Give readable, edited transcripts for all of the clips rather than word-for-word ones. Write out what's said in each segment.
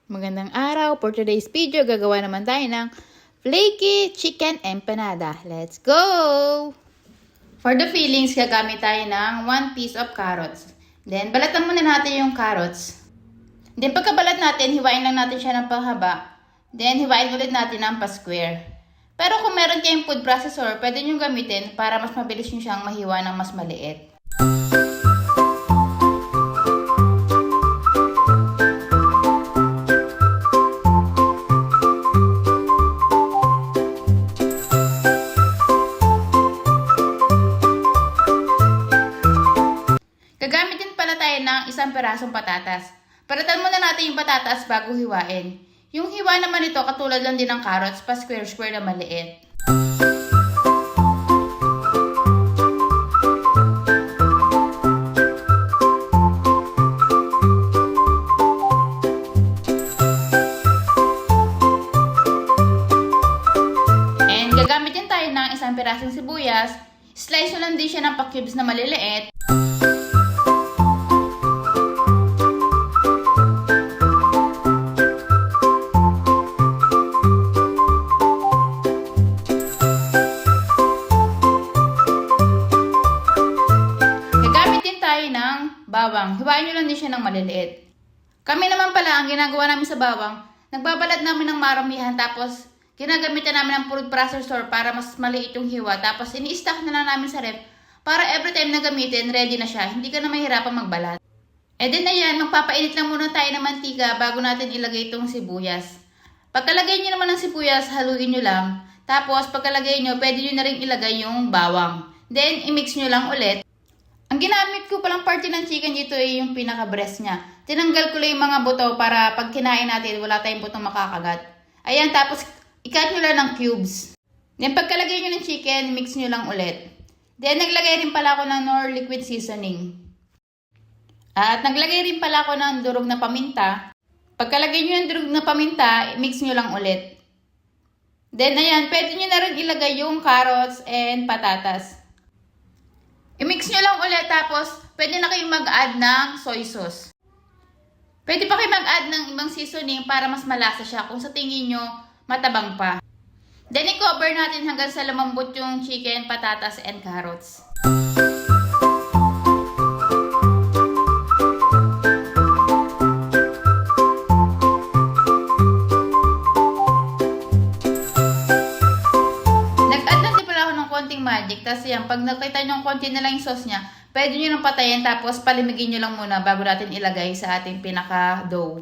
Magandang araw. For today's video, gagawa naman tayo ng flaky chicken empanada. Let's go! For the fillings, gagamit tayo ng 1 piece of carrots. Then, balatan muna natin yung carrots. Then, pagkabalat natin, hiwain lang natin siya ng panghaba. Then, hiwain ulit natin ng pa-square. Pero kung meron kayong food processor, pwede nyo gamitin para mas mabilis nyo siyang mahiwa ng mas maliit. Gagamit din pala tayo ng isang perasong patatas. Paratan muna natin yung patatas bago hiwain. Yung hiwa naman ito katulad lang din ng carrots, pa square-square na maliit. And gagamit din tayo ng isang perasong sibuyas. Slice mo lang din siya ng pa-cubes na maliliit. Bawang. Hiwain nyo lang din siya ng maliliit. Kami naman pala, ang ginagawa namin sa bawang, nagbabalad namin ng maramihan tapos ginagamitan namin ng food processor para mas maliit yung hiwa. Tapos ini-stack na lang namin sa ref para every time na gamitin, ready na siya. Hindi ka na mahirapang magbalat. E din ayan, magpapainit lang muna tayo ng mantika bago natin ilagay itong sibuyas. Pagkalagay nyo naman ng sibuyas, haluin nyo lang. Tapos pagkalagay nyo, pwede nyo na rin ilagay yung bawang. Then, i-mix nyo lang ulit. Ang ginamit ko palang parte ng chicken dito ay yung pinaka-breast niya. Tinanggal ko lang yung mga buto para pag kinain natin, wala tayong butong makakagat. Ayan, tapos i-cut nyo lang ng cubes. Then pagkalagay nyo ng chicken, mix nyo lang ulit. Then naglagay rin pala ako ng Knorr liquid seasoning. At naglagay rin pala ako ng durog na paminta. Pagkalagay nyo ng durog na paminta, mix nyo lang ulit. Then ayan, pwede nyo na rin ilagay yung carrots and patatas. I-mix nyo lang ulit tapos pwede na kayong mag-add ng soy sauce. Pwede pa kayo mag-add ng ibang seasoning para mas malasa siya kung sa tingin nyo matabang pa. Then i-cover natin hanggang sa lumambot yung chicken, patatas, and carrots. Magic. Tapos yan, pag nakita nyo konti na lang yung sauce niya, pwede nyo nang patayin tapos palimigin nyo lang muna bago natin ilagay sa ating pinaka-dough.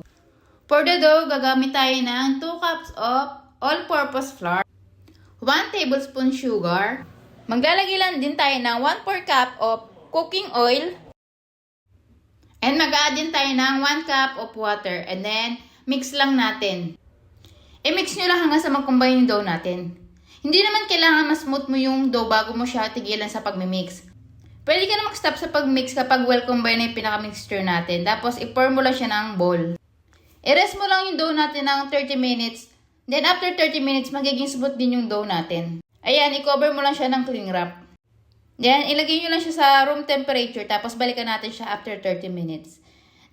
For the dough, gagamit tayo ng 2 cups of all-purpose flour, 1 tablespoon sugar, maglalagay lang din tayo ng 1/4 cup of cooking oil, and mag-add din tayo ng 1 cup of water, and then mix lang natin. I-mix nyo lang hanggang sa mag-combine yung dough natin. Hindi naman kailangan mas-smooth mo yung dough bago mo siya tigilan sa pag-mix. Pwede ka na mag-stop sa pag-mix kapag well-combine na yung pinaka-mixture natin. Tapos, i-pour mo lang siya ng bowl. I-rest mo lang yung dough natin ng 30 minutes. Then, after 30 minutes, magiging smooth din yung dough natin. Ayan, i-cover mo lang siya ng cling wrap. Then, ilagay nyo lang siya sa room temperature. Tapos, balikan natin siya after 30 minutes.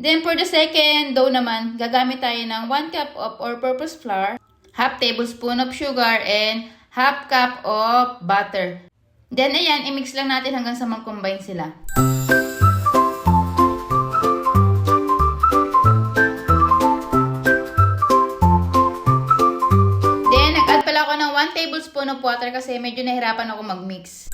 Then, for the second dough naman, gagamit tayo ng 1 cup of all-purpose flour, half tablespoon of sugar, and half cup of butter. Then, ayan, i-mix lang natin hanggang sa mag-combine sila. Then, nag-add pala ako ng 1 tablespoon of water kasi medyo nahirapan ako mag-mix.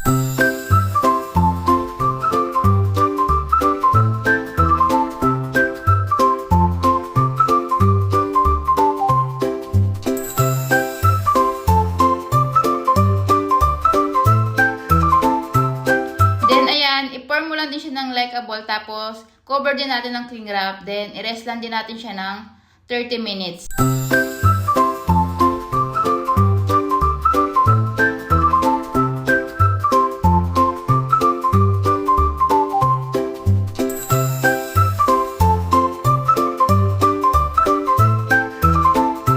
I-pour mo lang din siya ng like a ball, tapos cover din natin ng cling wrap, then i-rest lang din natin siya ng 30 minutes.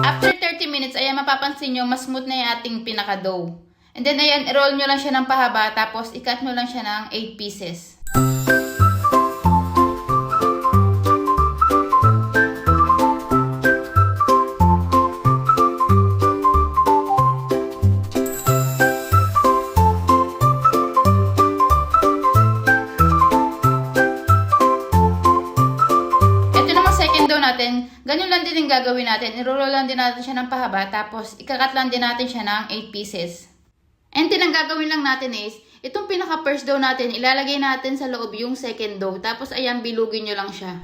After 30 minutes, ayan, mapapansin nyo, mas smooth na yung ating pinaka-dough. And then, ayan, i-roll nyo lang siya ng pahaba, tapos i-cut nyo lang siya ng 8 pieces. then, ganun lang din yung gagawin natin. I-roll lang din natin siya ng pahaba, tapos ikakat lang din natin siya ng 8 pieces. And then, ang gagawin lang natin is, itong pinaka-first dough natin, ilalagay natin sa loob yung second dough. Tapos, ayan, bilugin nyo lang siya.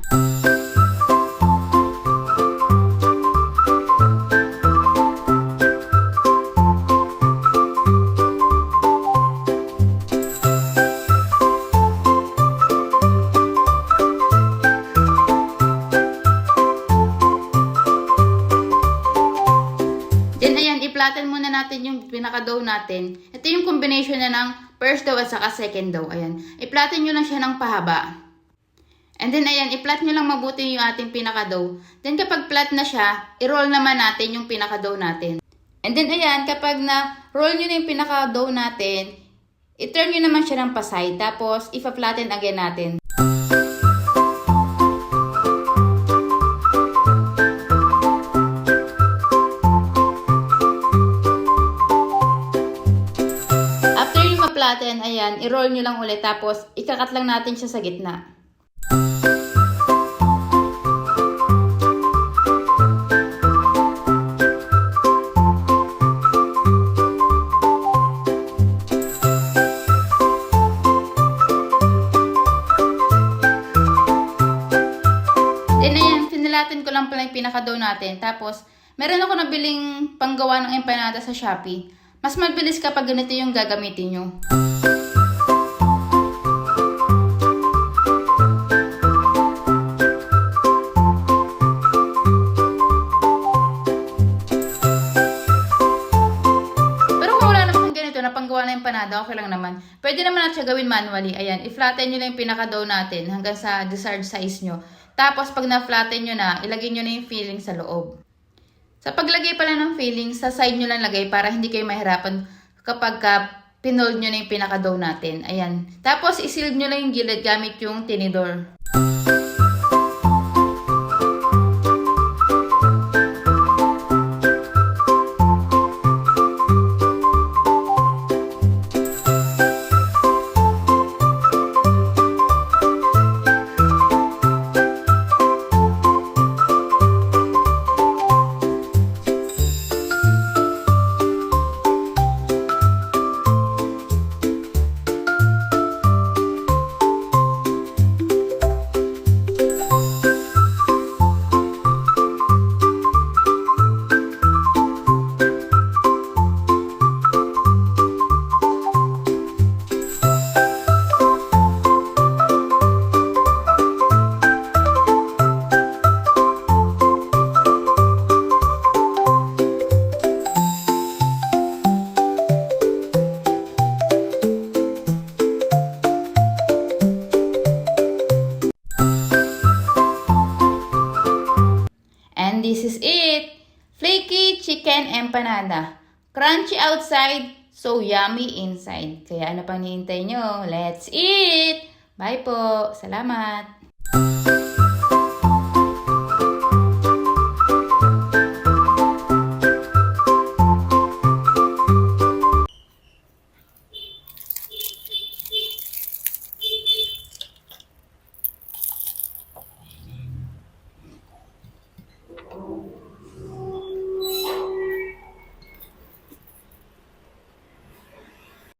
I-flatten muna natin yung pinaka-dough natin. Ito yung combination na ng first dough at saka second dough. Ayan. I-flatten nyo lang siya ng pahaba. And then, ayan, i-flat nyo lang mabuti yung ating pinaka-dough. Then, kapag flat na siya, i-roll naman natin yung pinaka-dough natin. And then, ayan, kapag na-roll nyo na yung pinaka-dough natin, i-turn nyo naman siya ng pasay. Tapos, i-flatten again natin. Flatten, ayan, i-roll nyo lang ulit tapos ikakat lang natin siya sa gitna. Then ayan, finilatin ko lang pala yung pinaka-dough natin. Tapos, meron ako nabiling panggawa ng empanada sa Shopee. Mas mabilis kapag ganito yung gagamitin nyo. Pero kung wala naman ganito na panggawa na empanada, okay lang naman. Pwede naman natin siya gawin manually. Ayan, i-flatten nyo lang yung pinaka-dough natin hanggang sa desired size nyo. Tapos, pag na-flatten nyo na, ilagay nyo na yung filling sa loob. Sa paglagay pala ng filling, sa side nyo lang lagay para hindi kayo mahirapan kapag pinold nyo na yung pinaka-dough natin. Ayan. Tapos, isilid nyo lang yung gilid gamit yung tinidor. And this is it! Flaky chicken empanada. Crunchy outside, so yummy inside. Kaya ano pang hinihintay nyo? Let's eat! Bye po! Salamat!